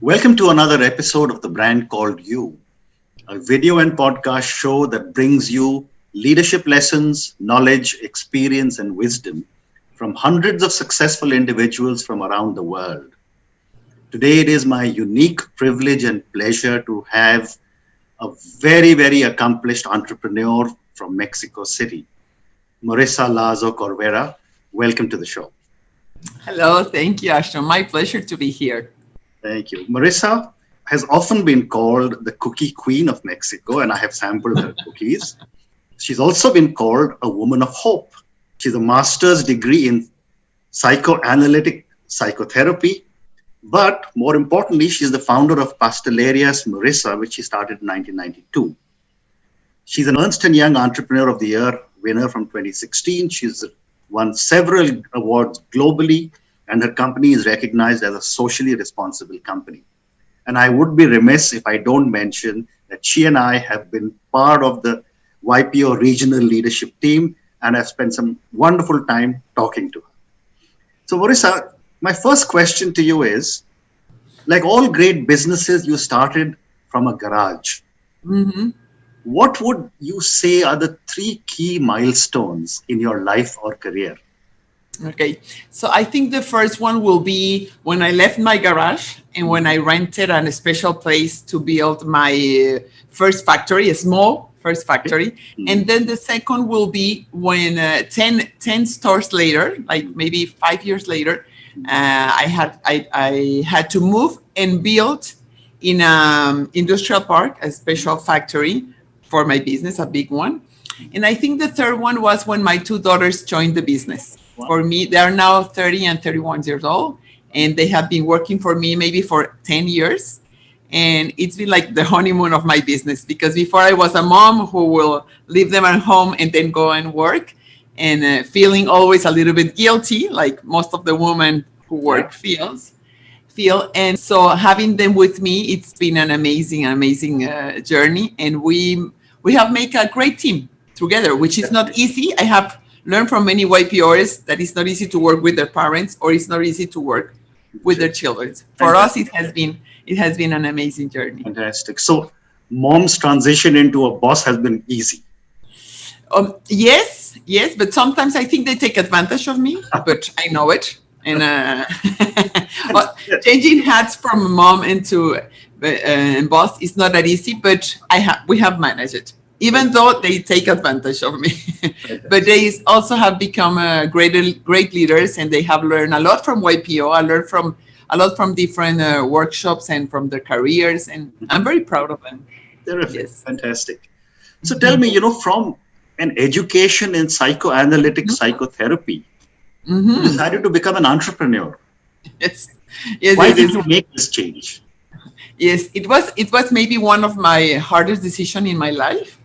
Welcome to another episode of The Brand Called You, a video and podcast show that brings you leadership lessons, knowledge, experience, and wisdom from hundreds of successful individuals from around the world. Today, it is my unique privilege and pleasure to have a very, very accomplished entrepreneur from Mexico City, Marissa Lazo Corvera. Welcome to the show. Hello, thank you, Ashton. My pleasure to be here. Thank you. Marissa has often been called the cookie queen of Mexico, and I have sampled her cookies. She's also been called a woman of hope. She's a master's degree in psychoanalytic psychotherapy, but more importantly, she's the founder of Pastelerías Marisa, which she started in 1992. She's an Ernst & Young Entrepreneur of the Year winner from 2016. She's won several awards globally, and her company is recognized as a socially responsible company. And I would be remiss if I don't mention that she and I have been part of the YPO regional leadership team, and I've spent some wonderful time talking to her. So Marissa, my first question to you is, like all great businesses, you started from a garage. Mm-hmm. What would you say are the three key milestones in your life or career? Okay, so I think the first one will be when I left my garage and when I rented a special place to build my first factory, a small first factory. Mm-hmm. And then the second will be when 10 stores later, like maybe 5 years later, I had to move and build in an industrial park, a special factory for my business, a big one. And I think the third one was when my two daughters joined the business. Wow. For me, they are now 30 and 31 years old, and they have been working for me maybe for 10 years. And it's been like the honeymoon of my business, because before I was a mom who will leave them at home and then go and work, and feeling always a little bit guilty, like most of the women who work feel. And so having them with me, it's been an amazing journey. And we have made a great team together, which is not easy. I have learned from many YPOers that it's not easy to work with their parents, or it's not easy to work with their children. For us, it has been an amazing journey. Fantastic. So mom's transition into a boss has been easy. Yes, but sometimes I think they take advantage of me, but I know it. And but changing hats from mom into boss is not that easy, but we have managed it, even though they take advantage of me. But they also have become great leaders, and they have learned a lot from YPO. I learned a lot from different workshops and from their careers, and I'm very proud of them. Terrific. Yes. Fantastic. So tell me, from an education in psychoanalytic psychotherapy, you decided to become an entrepreneur. Yes. Why did you make this change? Yes, it was maybe one of my hardest decisions in my life,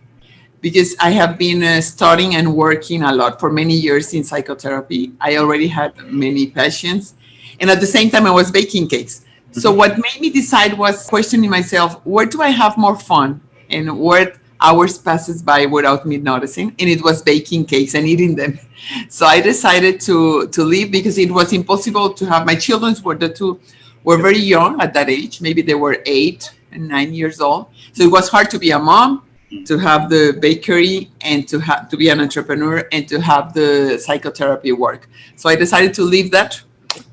because I have been studying and working a lot for many years in psychotherapy. I already had many passions, and at the same time I was baking cakes. So what made me decide was questioning myself, where do I have more fun, and where hours passes by without me noticing? And it was baking cakes and eating them. So I decided to leave, because it was impossible to have my children. The two were very young at that age. Maybe they were 8 and 9 years old. So it was hard to be a mom, to have the bakery, and to be an entrepreneur, and to have the psychotherapy work. So I decided to leave that.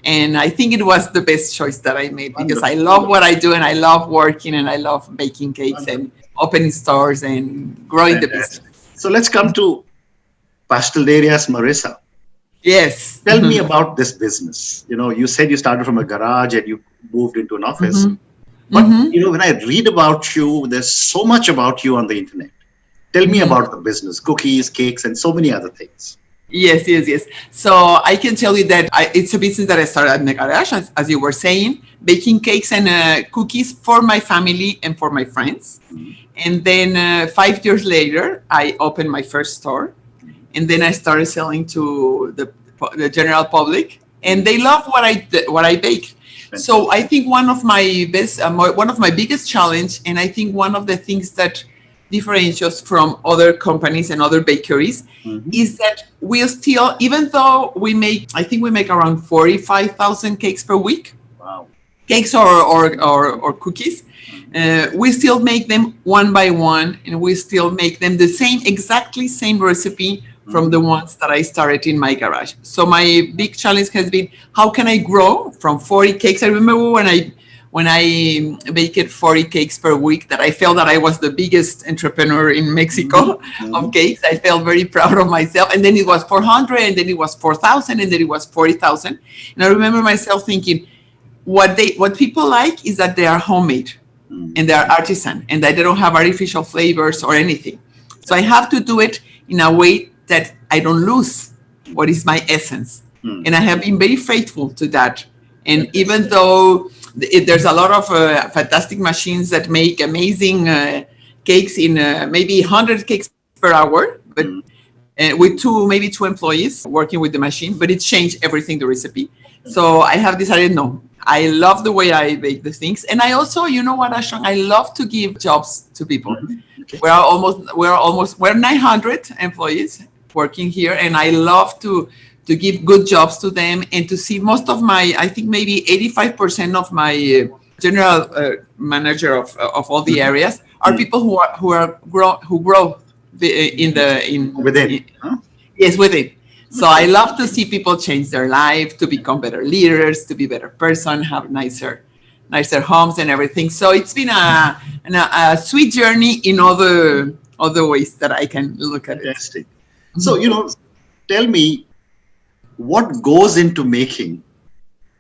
And I think it was the best choice that I made, because I love what I do, and I love working, and I love baking cakes and opening stores and growing the business. So let's come to Pastelerías Marisa. Yes. Tell me about this business. You said you started from a garage and you moved into an office. But, when I read about you, there's so much about you on the internet. Tell me about the business, cookies, cakes, and so many other things. Yes. So I can tell you that it's a business that I started in the garage, as you were saying, baking cakes and cookies for my family and for my friends. And then 5 years later, I opened my first store. And then I started selling to the general public, and they love what I bake. So I think one of my biggest challenge, and I think one of the things that differentiates us from other companies and other bakeries, is that we still, even though we make around 45,000 cakes per week. Wow. cakes or cookies, we still make them one by one, and we still make them the same, exactly same recipe from the ones that I started in my garage. So my big challenge has been, how can I grow from 40 cakes? I remember when I baked 40 cakes per week, that I felt that I was the biggest entrepreneur in Mexico of cakes. I felt very proud of myself. And then it was 400, and then it was 4,000, and then it was 40,000. And I remember myself thinking, what people like is that they are homemade and they are artisan, and that they don't have artificial flavors or anything. So I have to do it in a way that I don't lose what is my essence. And I have been very faithful to that. And even though there's a lot of fantastic machines that make amazing cakes in maybe 100 cakes per hour, but with maybe two employees working with the machine, but it changed everything, the recipe. So I have decided, no, I love the way I bake the things. And I also, you know what, Ashton, I love to give jobs to people. Okay. We're 900 employees working here, and I love to give good jobs to them, and to see most of my, I think maybe 85% of my general manager of all the areas are people who grow within. Yes, within. So I love to see people change their life, to become better leaders, to be better person, have nicer homes and everything. So it's been a sweet journey in other ways that I can look at it. Fantastic. So, tell me, what goes into making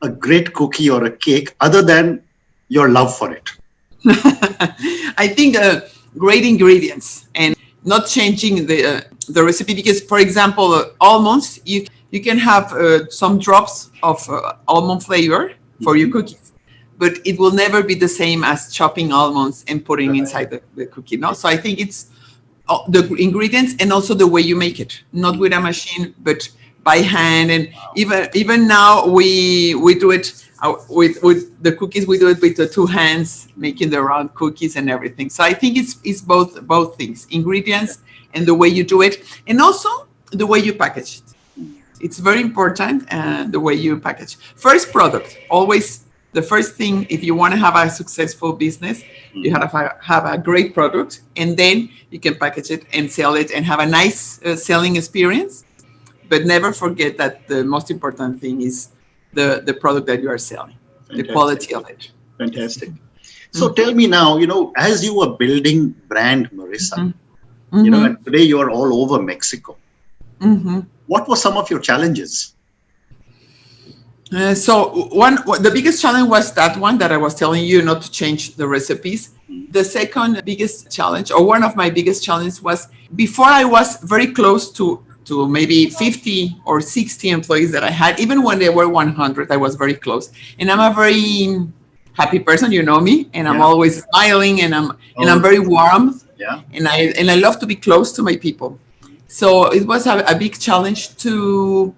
a great cookie or a cake other than your love for it? I think great ingredients and not changing the recipe, because, for example, almonds, you can have some drops of almond flavor for your cookies, but it will never be the same as chopping almonds and putting inside the cookie. No, so I think it's the ingredients and also the way you make it, not with a machine, but by hand. And even now we do it with the cookies. We do it with the two hands, making the round cookies and everything. So I think it's both things, ingredients and the way you do it, and also the way you package it. It's very important, the way you package. First, product. Always the first thing, if you want to have a successful business, you have to have a great product, and then you can package it and sell it and have a nice selling experience. But never forget that the most important thing is the product that you are selling, the quality of it. Fantastic. So tell me now, as you were building brand Marissa, and today you are all over Mexico. What were some of your challenges? The biggest challenge was that one that I was telling you, not to change the recipes. The second biggest challenge, or one of my biggest challenges, was before I was very close to maybe 50 or 60 employees that I had. Even when they were 100, I was very close. And I'm a very happy person, you know me, and I'm always smiling, and I'm very warm. Yeah. And I love to be close to my people. So it was a big challenge to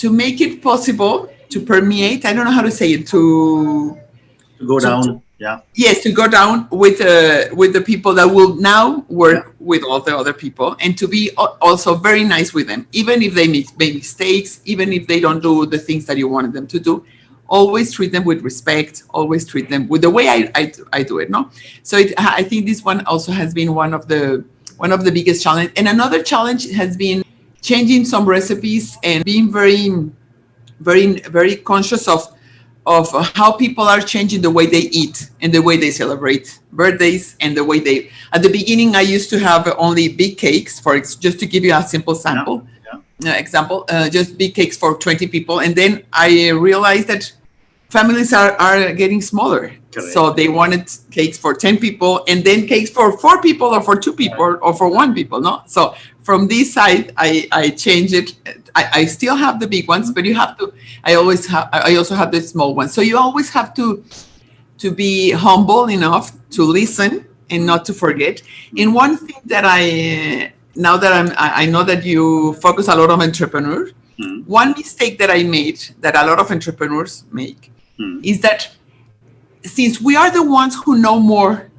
make it possible to permeate. I don't know how to say it. To go down. Yes, to go down with the people that will now work with all the other people, and to be also very nice with them, even if they make mistakes, even if they don't do the things that you wanted them to do. Always treat them with respect. Always treat them with the way I do it. No, so I think this one also has been one of the biggest challenge. And another challenge has been changing some recipes and being very, very, very conscious of how people are changing the way they eat and the way they celebrate birthdays, and the way they. At the beginning, I used to have only big cakes just to give you a simple sample. Example, just big cakes for 20 people, and then I realized that families are getting smaller. Correct. So they wanted cakes for 10 people, and then cakes for 4 people, or for 2 people, or for 1 people. No, so from this side, I changed it. I still have the big ones, but you have to. I also have the small ones. So you always have to be humble enough to listen and not to forget. And one thing that now that I know that you focus a lot on entrepreneurs. One mistake that I made, that a lot of entrepreneurs make, is that since we are the ones who know more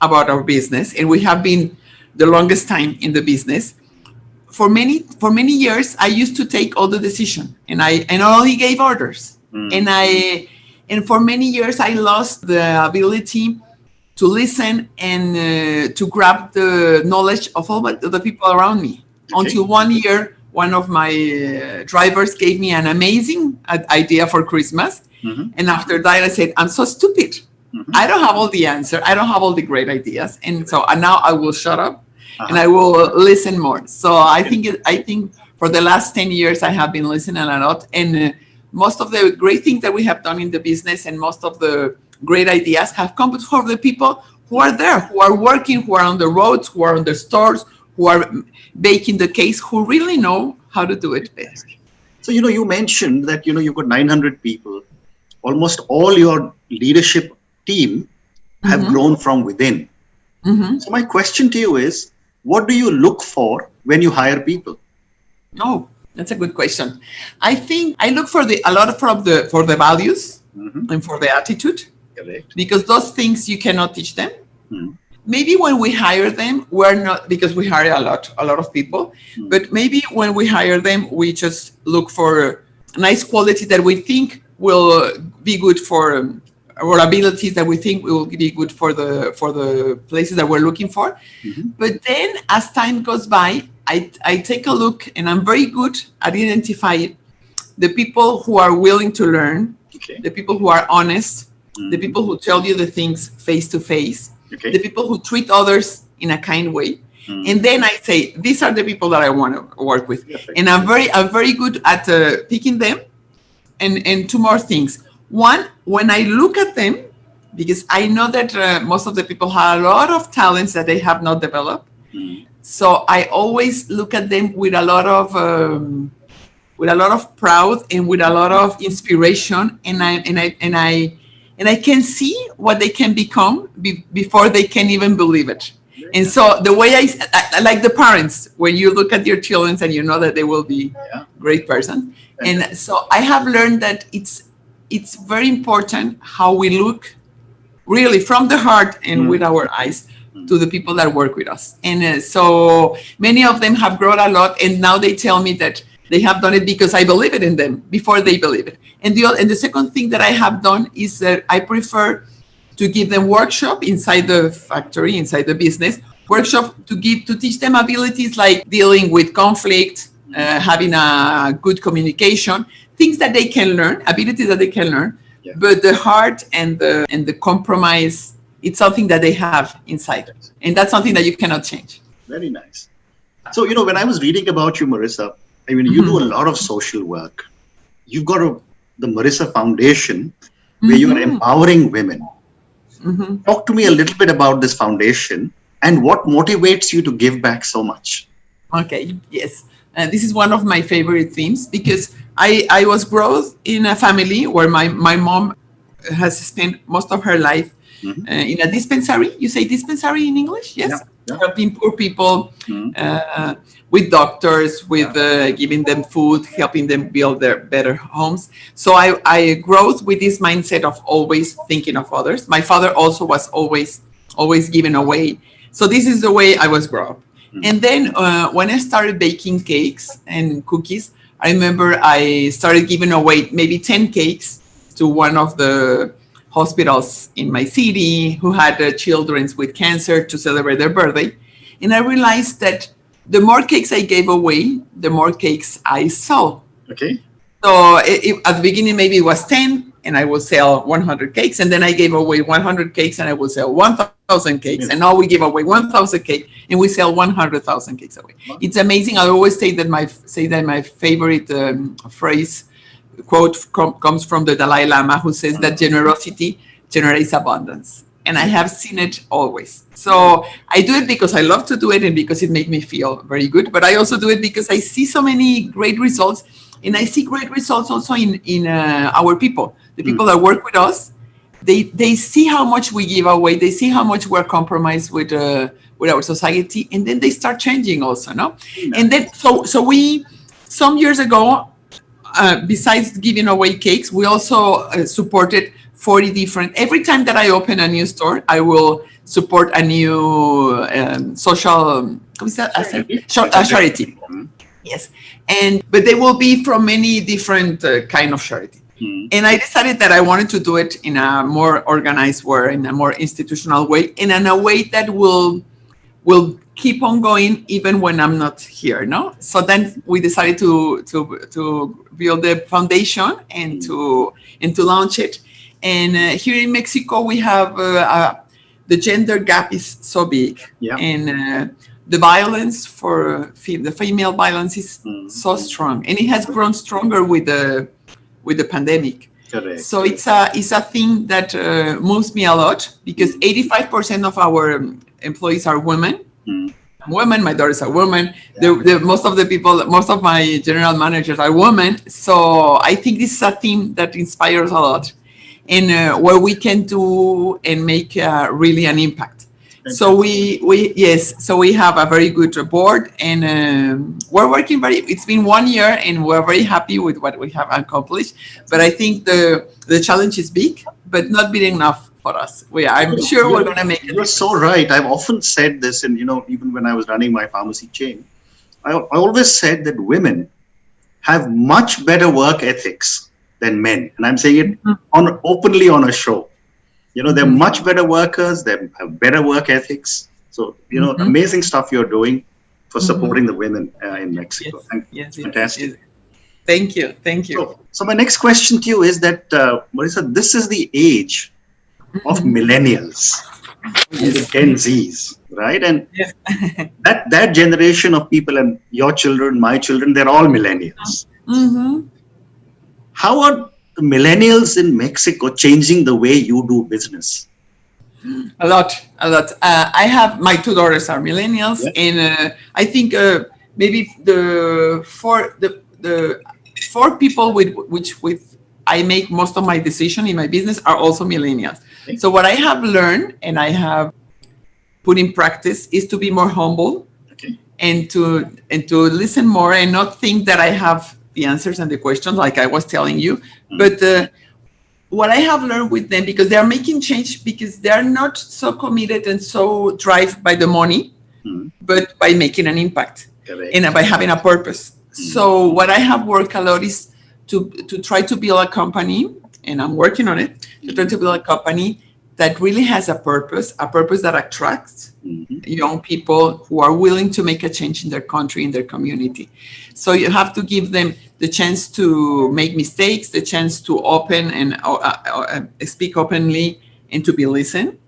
about our business, and we have been the longest time in the business, for many years, I used to take all the decision, and I only gave orders, and And for many years, I lost the ability to listen and to grab the knowledge of all the people around me. Okay. Until one year, one of my drivers gave me an amazing idea for Christmas. Mm-hmm. And after that, I said, I'm so stupid. Mm-hmm. I don't have all the answer. I don't have all the great ideas. And so now I will shut up and I will listen more. So I think for the last 10 years, I have been listening a lot. And most of the great things that we have done in the business and most of the great ideas have come from the people who are there, who are working, who are on the roads, who are on the stores, who are baking the cakes, who really know how to do it best. So, you mentioned that, you've got 900 people. Almost all your leadership team have mm-hmm. grown from within. Mm-hmm. So my question to you is, what do you look for when you hire people? Oh, that's a good question. I think I look for a lot for the values mm-hmm. and for the attitude. Correct. Because those things you cannot teach them. Mm-hmm. Maybe when we hire them, we're not, because we hire a lot of people, mm-hmm. but maybe when we hire them, we just look for nice quality that we think will be good for our abilities, that we think will be good for the places that we're looking for. Mm-hmm. But then as time goes by, I take a look and I'm very good at identifying the people who are willing to learn, okay. the people who are honest, mm-hmm. the people who tell you the things face to face, okay. the people who treat others in a kind way. Mm-hmm. And then I say, these are the people that I want to work with. Yeah, and I'm very good at picking them. And two more things. One, when I look at them, because I know that most of the people have a lot of talents that they have not developed. Mm-hmm. So I always look at them with a lot of pride and with a lot of inspiration, and I can see what they can become before they can even believe it. And so the way I like the parents, when you look at your children and you know that they will be great persons. And so I have learned that it's very important how we look really from the heart and with our eyes to the people that work with us. And so many of them have grown a lot, and now they tell me that they have done it because I believe it in them before they believe it. And the second thing that I have done is that I prefer to give them workshop inside the factory, inside the business, workshop to teach them abilities like dealing with conflict, having a good communication, things that they can learn, abilities that they can learn, but the heart and the compromise, it's something that they have inside. And that's something that you cannot change. Very nice. So, when I was reading about you, Marissa, you mm-hmm. do a lot of social work. You've got the Marissa Foundation where mm-hmm. you are empowering women. Mm-hmm. Talk to me a little bit about this foundation and what motivates you to give back so much. Okay, yes. This is one of my favorite themes because I was brought in a family where my mom has spent most of her life mm-hmm. In a dispensary. You say dispensary in English? Yes. Yeah. Helping poor people mm-hmm. With doctors, with giving them food, helping them build their better homes. So I grew with this mindset of always thinking of others. My father also was always giving away. So this is the way I was brought up. Mm-hmm. And then when I started baking cakes and cookies, I remember I started giving away maybe 10 cakes to one of the hospitals in my city who had children with cancer to celebrate their birthday. And I realized that the more cakes I gave away, the more cakes I sold. Okay. So at the beginning, maybe it was 10 and I would sell 100 cakes. And then I gave away 100 cakes and I would sell 1,000 cakes. Yes. And now we give away 1,000 cakes and we sell 100,000 cakes away. Wow. It's amazing. I always say that my favorite phrase, quote comes from the Dalai Lama, who says that generosity generates abundance. And I have seen it always. So I do it because I love to do it and because it makes me feel very good. But I also do it because I see so many great results. And I see great results also in our people, the people that work with us. They see how much we give away. They see how much we're compromised with our society. And then they start changing also, no? And then, so we, some years ago, besides giving away cakes, we also supported 40 different. Every time that I open a new store, I will support a new social charity. Yes, but they will be from many different kind of charity. And I decided that I wanted to do it in a more organized way, in a more institutional way, and in a way that will keep on going even when I'm not here. No, so then we decided to build the foundation and to launch it. And here in Mexico, we have the gender gap is so big, and the violence for the female violence is so strong, and it has grown stronger with the pandemic. Correct. So it's a thing that moves me a lot, because 85% of our employees are women. Women, my daughters are women. Most of my general managers are women. So I think this is a theme that inspires a lot, and where we can do and make really an impact. So we have a very good board, and we're working it's been 1 year, and we're very happy with what we have accomplished. But I think the challenge is big, but not big enough for us. I'm sure we're going to make it. You're so right. I've often said this, and even when I was running my pharmacy chain, I always said that women have much better work ethics than men, and I'm saying it openly on a show. They're much better workers. They have better work ethics. So, amazing stuff you're doing for supporting the women in Mexico. Yes, fantastic. Yes. Thank you. So my next question to you is that, Marisa, this is the age of millennials, the Gen Zs, right? And that generation of people, and your children, my children, they're all millennials. How are the millennials in Mexico changing the way you do business? A lot. I have my two daughters are millennials, and I think maybe the four people with I make most of my decision in my business are also millennials. So what I have learned and I have put in practice is to be more humble, and to listen more, and not think that I have the answers and the questions like I was telling you. But what I have learned with them, because they are making change, because they are not so committed and so driven by the money, but by making an impact and by having a purpose. So what I have worked a lot is to try to build a company, and I'm working on it, to try to build a company that really has a purpose that attracts young people who are willing to make a change in their country, in their community. So you have to give them the chance to make mistakes, the chance to open and speak openly, and to be listened,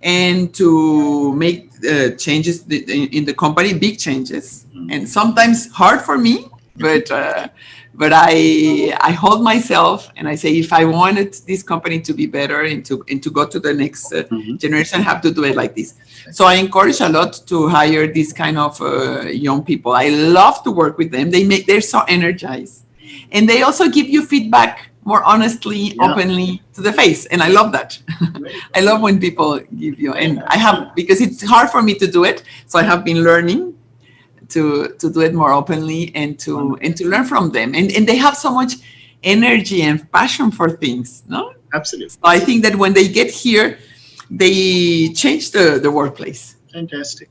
and to make changes in the company, big changes, and sometimes hard for me, but I hold myself and I say, if I wanted this company to be better and to go to the next generation, I have to do it like this. So I encourage a lot to hire these kind of young people. I love to work with them. They're so energized, and they also give you feedback more honestly, openly, to the face, and I love that. I love when people give you, and I have, because it's hard for me to do it, so I have been learning to do it more openly, and to learn from them, and they have so much energy and passion for things. No, absolutely. So I think that when they get here, they change the workplace. Fantastic.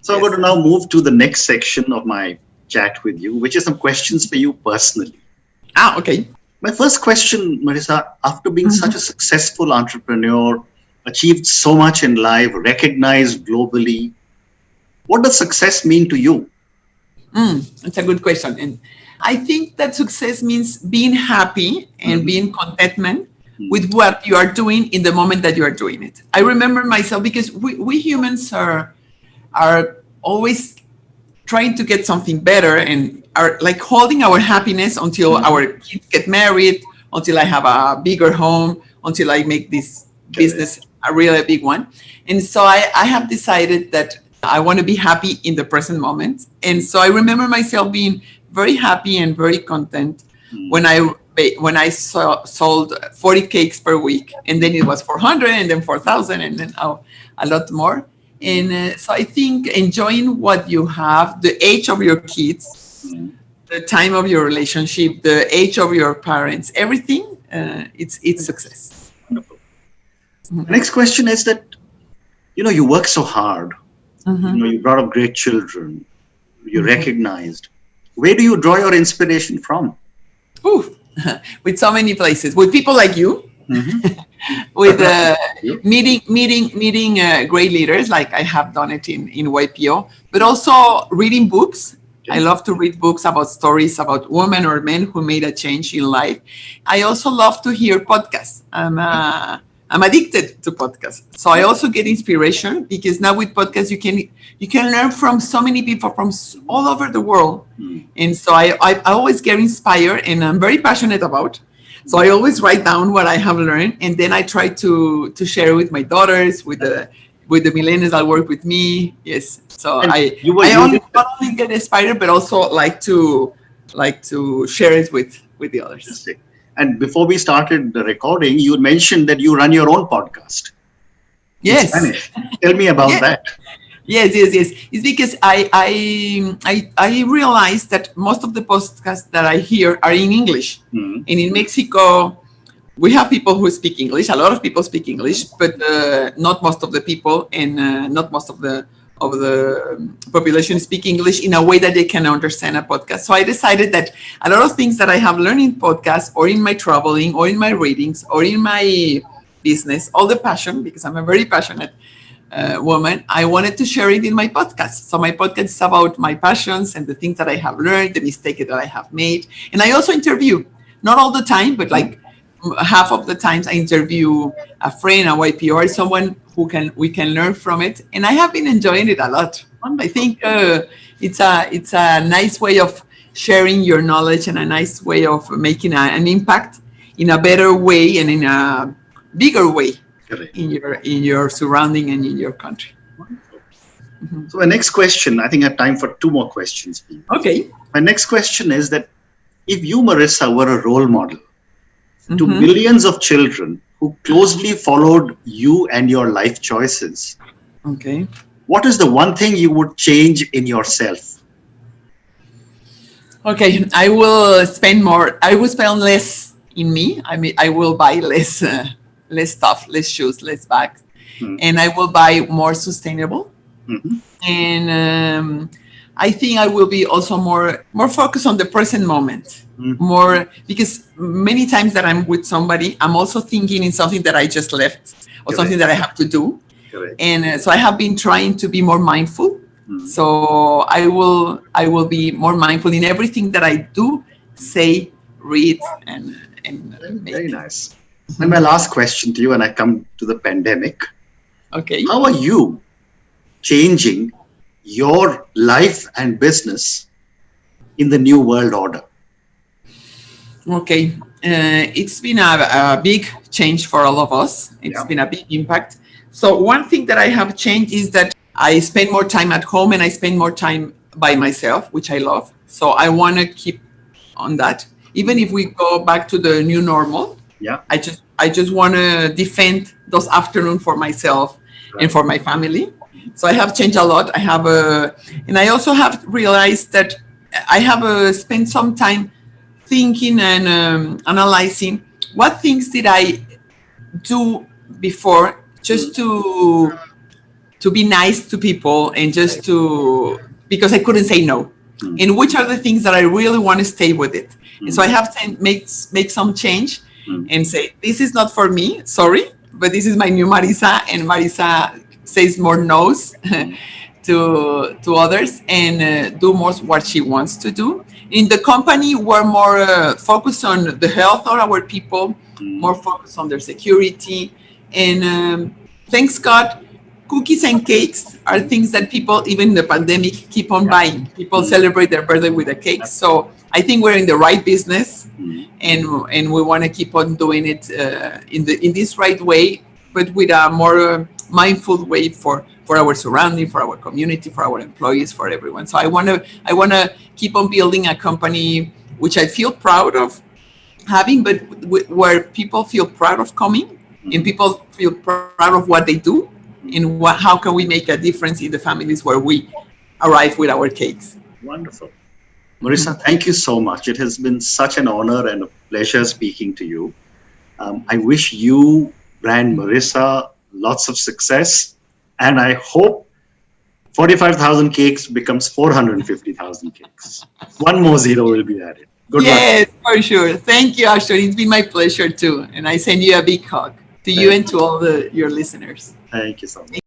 So I'm going to now move to the next section of my chat with you, which is some questions for you personally. Okay. My first question, Marisa, after being such a successful entrepreneur, achieved so much in life, recognized globally, what does success mean to you? That's a good question. And I think that success means being happy and being contentment with what you are doing in the moment that you are doing it. I remember myself, because we humans are always trying to get something better, and are like holding our happiness until our kids get married, until I have a bigger home, until I make this business a really big one. And so I have decided that I want to be happy in the present moment. And so I remember myself being very happy and very content when I sold 40 cakes per week, and then it was 400, and then 4,000, and then a lot more. And so I think enjoying what you have, the age of your kids, the time of your relationship, the age of your parents, everything, it's success. Wonderful. The next question is that, you work so hard. You brought up great children. You're recognized. Where do you draw your inspiration from? with so many places, with people like you, with meeting great leaders, like I have done it in YPO, but also reading books. I love to read books about stories about women or men who made a change in life. I also love to hear podcasts. I'm addicted to podcasts. So I also get inspiration because now with podcasts, you can learn from so many people from all over the world. And so I always get inspired, and I'm very passionate about. So I always write down what I have learned, and then I try to share with my daughters, with the millennials that work with me. Yes. So I not only get inspired, but also like to share it with the others. And before we started the recording, you mentioned that you run your own podcast. Yes. In Spanish. Tell me about that. Yes. It's because I realized that most of the podcasts that I hear are in English. And in Mexico, we have people who speak English. A lot of people speak English, but not most of the people, and not most of the population speak English in a way that they can understand a podcast. So I decided that a lot of things that I have learned in podcasts, or in my traveling, or in my readings, or in my business, all the passion, because I'm a very passionate woman, I wanted to share it in my podcast. So my podcast is about my passions and the things that I have learned, the mistakes that I have made. And I also interview, not all the time, but like half of the times I interview a friend, a YP, or someone we can learn from it. And I have been enjoying it a lot. I think it's a nice way of sharing your knowledge, and a nice way of making an impact in a better way and in a bigger way in your surrounding and in your country. So my next question, I think I have time for 2 more questions. Please. Okay. My next question is that if you, Marissa, were a role model to millions of children who closely followed you and your life choices, okay, what is the one thing you would change in yourself? Okay, I will spend less in me. I mean, I will buy less stuff, less shoes, less bags, and I will buy more sustainable. And I think I will be also more focused on the present moment. More, because many times that I'm with somebody, I'm also thinking in something that I just left, or something that I have to do. And so I have been trying to be more mindful. So I will be more mindful in everything that I do, say, read, and make. Very nice. And my last question to you, and I come to the pandemic. Okay. How are you changing your life and business in the new world order? Okay. It's been a big change for all of us. It's been a big impact. So one thing that I have changed is that I spend more time at home, and I spend more time by myself, which I love. So I want to keep on that. Even if we go back to the new normal, I just want to defend those afternoons for myself and for my family. So I have changed a lot. And I also have realized that I have spent some time thinking and analyzing what things did I do before, just to be nice to people, and just because I couldn't say no. And which are the things that I really want to stay with it. And so I have to make some change and say, this is not for me, sorry, but this is my new Marisa, and Marisa says more no's to others, and do more what she wants to do. In the company, we're more focused on the health of our people, more focused on their security. And thanks God, cookies and cakes are things that people, even in the pandemic, keep on buying. People celebrate their birthday with a cake. So I think we're in the right business, and we want to keep on doing it in this right way, but with a more mindful way for our surrounding, for our community, for our employees, for everyone. So I want to keep on building a company which I feel proud of having, but where people feel proud of coming, and people feel proud of what they do, and how can we make a difference in the families where we arrive with our cakes. Wonderful. Marissa, thank you so much. It has been such an honor and a pleasure speaking to you. I wish you, brand Marissa, lots of success. And I hope 45,000 cakes becomes 450,000 cakes. One more zero will be added. Good luck. Yes, for sure. Thank you, Ashton. It's been my pleasure too. And I send you a big hug to you and to all your listeners. Thank you so much.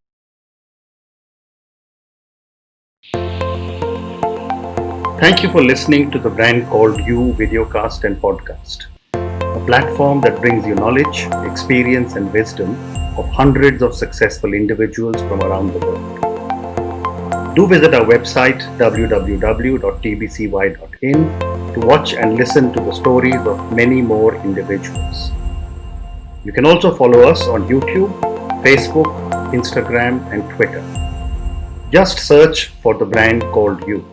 Thank you for listening to the Brand Called You videocast and podcast, a platform that brings you knowledge, experience, and wisdom of hundreds of successful individuals from around the world. Do visit our website www.tbcy.in to watch and listen to the stories of many more individuals. You can also follow us on YouTube, Facebook, Instagram, and Twitter. Just search for the Brand Called You.